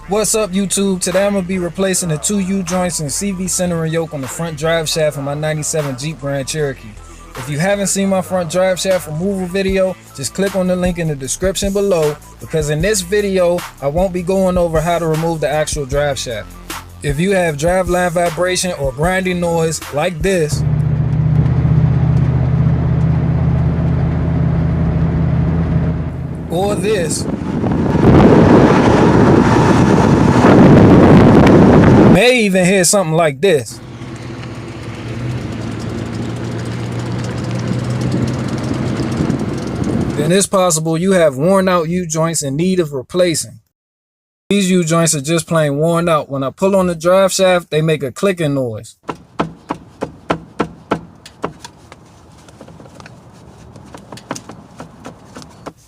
What's up, YouTube? Today I'm going to be replacing the two U-joints and CV centering yoke on the front drive shaft of my 97 Jeep Grand Cherokee. If you haven't seen my front drive shaft removal video, just click on the link in the description below, because in this video I won't be going over how to remove the actual drive shaft. If you have drive line vibration or grinding noise like this, or this, may even hear something like this. Then it's possible you have worn out U-joints in need of replacing. These U-joints are just plain worn out. When I pull on the drive shaft, they make a clicking noise.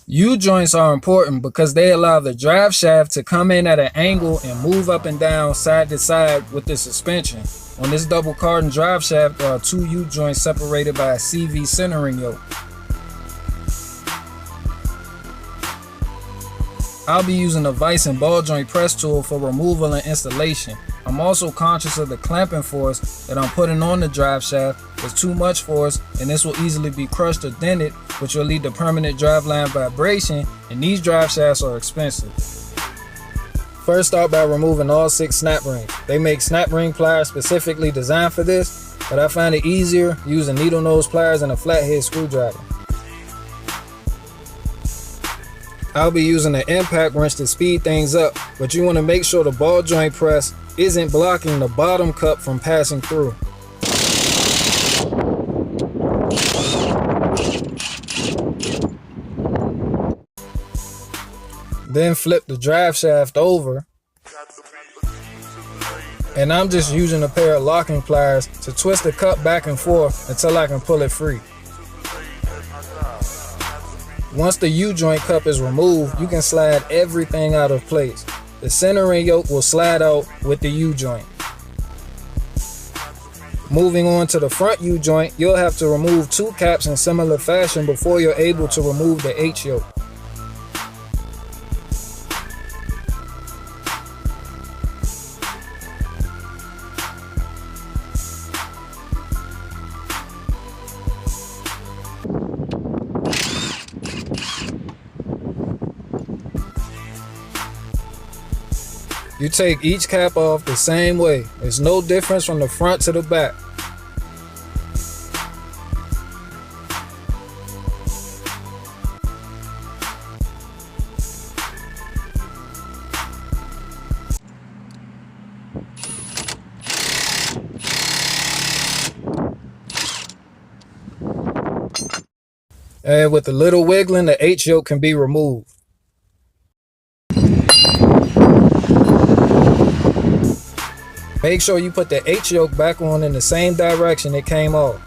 U-joints are important because they allow the drive shaft to come in at an angle and move up and down side to side with the suspension. On this double cardan drive shaft, there are two U-joints separated by a CV centering yoke. I'll be using a vise and ball joint press tool for removal and installation. I'm also conscious of the clamping force that I'm putting on the drive shaft. It's too much force and this will easily be crushed or dented, which will lead to permanent driveline vibration, and these drive shafts are expensive. First, start by removing all 6 snap rings. They make snap ring pliers specifically designed for this, but I find it easier using needle nose pliers and a flathead screwdriver. I'll be using an impact wrench to speed things up, but you want to make sure the ball joint press isn't blocking the bottom cup from passing through. Then flip the drive shaft over, and I'm just using a pair of locking pliers to twist the cup back and forth until I can pull it free. Once the U-joint cup is removed, you can slide everything out of place. The centering yoke will slide out with the U-joint. Moving on to the front U-joint, you'll have to remove 2 caps in similar fashion before you're able to remove the H-yoke. You take each cap off the same way. There's no difference from the front to the back. And with a little wiggling, the H-yoke can be removed. Make sure you put the H-yoke back on in the same direction it came off.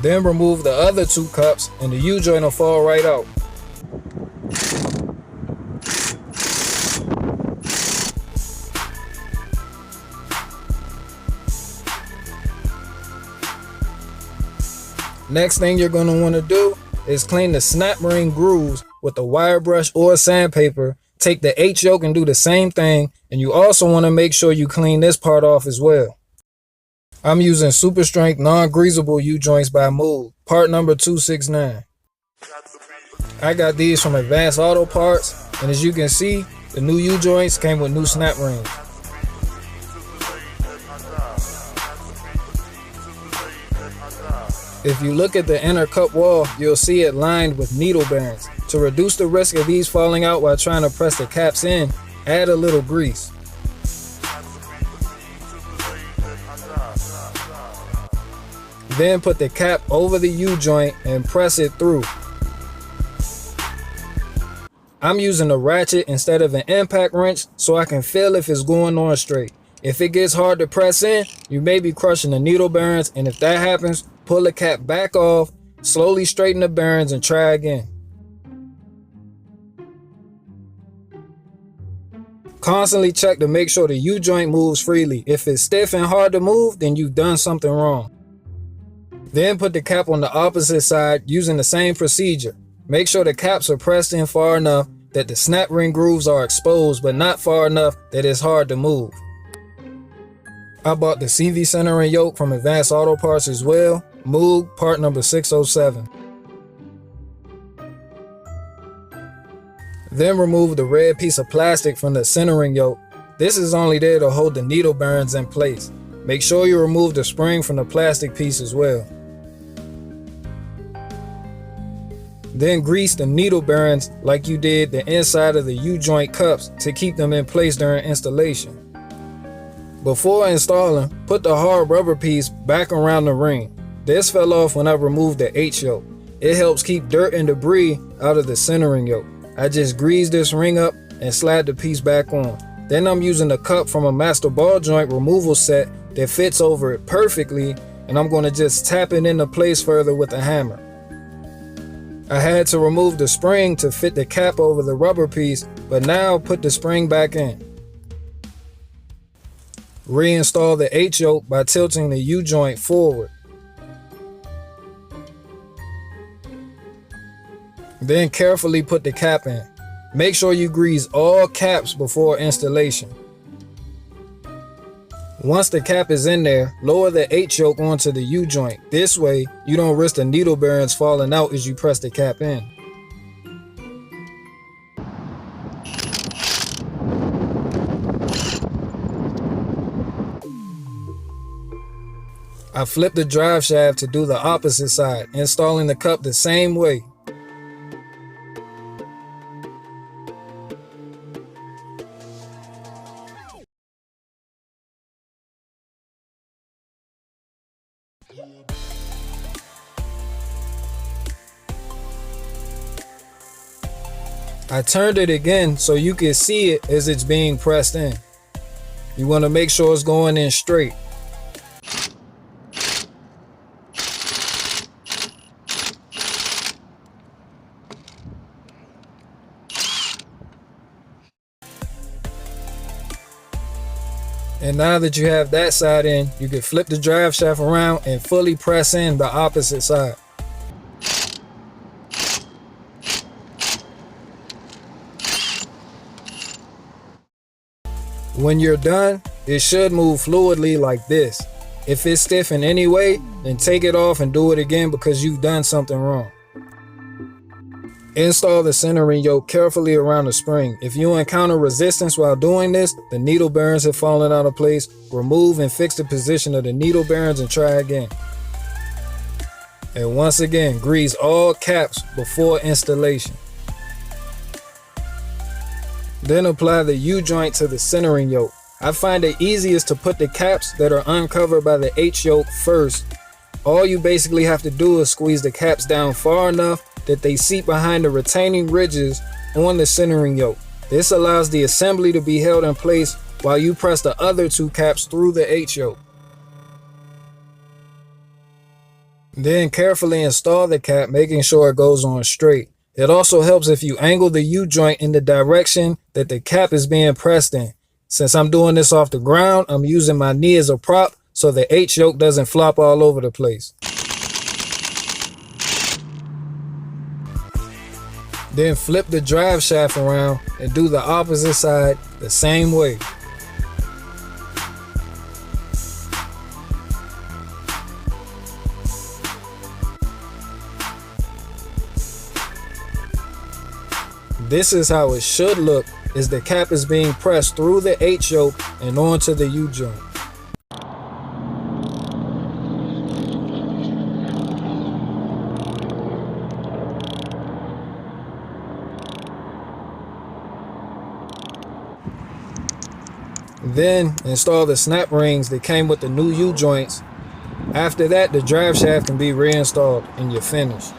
Then remove the other 2 cups and the U-joint will fall right out. Next thing you're going to want to do is clean the snap ring grooves with a wire brush or sandpaper. Take the H-yoke and do the same thing, and you also want to make sure you clean this part off as well. I'm using super strength non-greasable U-joints by Moog, part number 269. I got these from Advanced Auto Parts, and as you can see, the new U-joints came with new snap rings. If you look at the inner cup wall, you'll see it lined with needle bearings. To reduce the risk of these falling out while trying to press the caps in, add a little grease. Then put the cap over the U-joint and press it through. I'm using a ratchet instead of an impact wrench so I can feel if it's going on straight. If it gets hard to press in, you may be crushing the needle bearings, and if that happens, pull the cap back off, slowly straighten the bearings and try again. Constantly check to make sure the U-joint moves freely. If it's stiff and hard to move, then you've done something wrong. Then put the cap on the opposite side using the same procedure. Make sure the caps are pressed in far enough that the snap ring grooves are exposed but not far enough that it's hard to move. I bought the CV centering yoke from Advanced Auto Parts as well, Moog part number 607. Then remove the red piece of plastic from the centering yoke. This is only there to hold the needle bearings in place. Make sure you remove the spring from the plastic piece as well. Then grease the needle bearings like you did the inside of the U-joint cups to keep them in place during installation. Before installing, put the hard rubber piece back around the ring. This fell off when I removed the H-yoke. It helps keep dirt and debris out of the centering yoke. I just greased this ring up and slide the piece back on. Then I'm using the cup from a master ball joint removal set that fits over it perfectly, and I'm going to just tap it into place further with a hammer. I had to remove the spring to fit the cap over the rubber piece, but now put the spring back in. Reinstall the H-yoke by tilting the U-joint forward. Then carefully put the cap in. Make sure you grease all caps before installation. Once the cap is in there, lower the H-yoke onto the U-joint. This way, you don't risk the needle bearings falling out as you press the cap in. I flip the drive shaft to do the opposite side, installing the cup the same way. I turned it again so you can see it as it's being pressed in. You want to make sure it's going in straight. And now that you have that side in, you can flip the drive shaft around and fully press in the opposite side. When you're done, it should move fluidly like this. If it's stiff in any way, then take it off and do it again because you've done something wrong. Install the centering yoke carefully around the spring. If you encounter resistance while doing this, the needle bearings have fallen out of place, remove and fix the position of the needle bearings and try again. And once again, grease all caps before installation. Then apply the U-joint to the centering yoke. I find it easiest to put the caps that are uncovered by the H-yoke first. All you basically have to do is squeeze the caps down far enough that they seat behind the retaining ridges on the centering yoke. This allows the assembly to be held in place while you press the other two caps through the H-yoke. Then carefully install the cap, making sure it goes on straight. It also helps if you angle the U-joint in the direction that the cap is being pressed in. Since I'm doing this off the ground, I'm using my knee as a prop so the H-yoke doesn't flop all over the place. Then flip the drive shaft around and do the opposite side the same way. This is how it should look as the cap is being pressed through the H-yoke and onto the U-joint. Then install the snap rings that came with the new U-joints. After that, the drive shaft can be reinstalled and you're finished.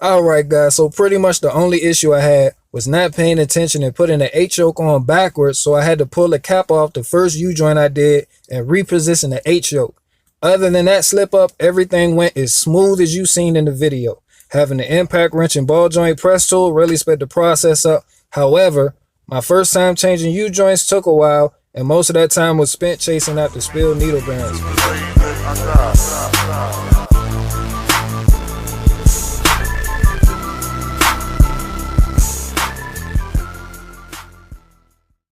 Alright guys, so pretty much the only issue I had was not paying attention and putting the H-yoke on backwards, so I had to pull the cap off the first U-joint I did and reposition the H-yoke. Other than that slip up, everything went as smooth as you seen in the video. Having the impact wrench and ball joint press tool really sped the process up. However, my first time changing U-joints took a while, and most of that time was spent chasing after spilled needle bearings.